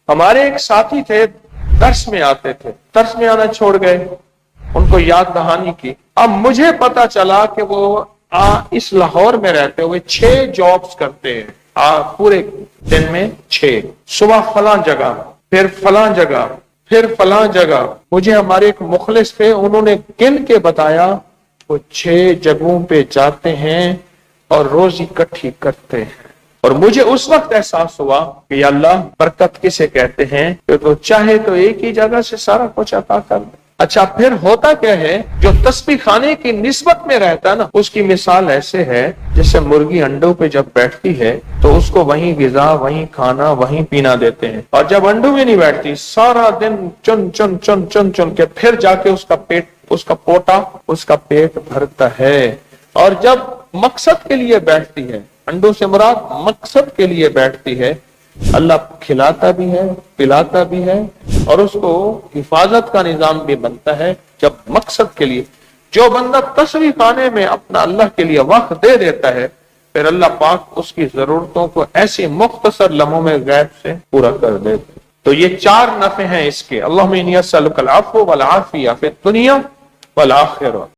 ہمارے ایک ساتھی تھے، درس میں آتے تھے، درس میں آنا چھوڑ گئے، ان کو یاد دہانی کی۔ اب مجھے پتا چلا کہ وہ اس لاہور میں رہتے ہوئے 6 جابز کرتے ہیں، پورے دن میں 6، صبح فلاں جگہ، پھر فلاں جگہ، پھر فلاں جگہ۔ مجھے ہمارے ایک مخلص تھے، انہوں نے گن کے بتایا وہ 6 جگہوں پہ جاتے ہیں اور روزی اکٹھی کرتے ہیں۔ اور مجھے اس وقت احساس ہوا کہ یا اللہ، برکت کسے کہتے ہیں کہ تو چاہے تو ایک ہی جگہ سے سارا کچھ عطا کر دے۔ اچھا، پھر ہوتا کیا ہے؟ جو تسبیح خانے کی نسبت میں رہتا ہے نا، اس کی مثال ایسے ہے جیسے مرغی انڈوں پہ جب بیٹھتی ہے تو اس کو وہیں غذا، وہیں کھانا، وہیں پینا دیتے ہیں، اور جب انڈوں میں نہیں بیٹھتی، سارا دن چن چن چن چن چن کے پھر جا کے اس کا پیٹ، اس کا پوٹا، اس کا پیٹ بھرتا ہے۔ اور جب مقصد کے لیے بیٹھتی ہے، انڈوں سے مراد مقصد کے لیے بیٹھتی ہے، اللہ کھلاتا بھی ہے، پلاتا بھی ہے، اور اس کو حفاظت کا نظام بھی بنتا ہے جب مقصد کے لیے۔ جو بندہ تسبیح خانے میں اپنا اللہ کے لیے وقت دے دیتا ہے، پھر اللہ پاک اس کی ضرورتوں کو ایسی مختصر لمحوں میں غیب سے پورا کر دیتے۔ تو یہ 4 نفع ہیں اس کے۔ اللہم انی اسألک العفو والعافیہ فی الدنیا والآخرہ۔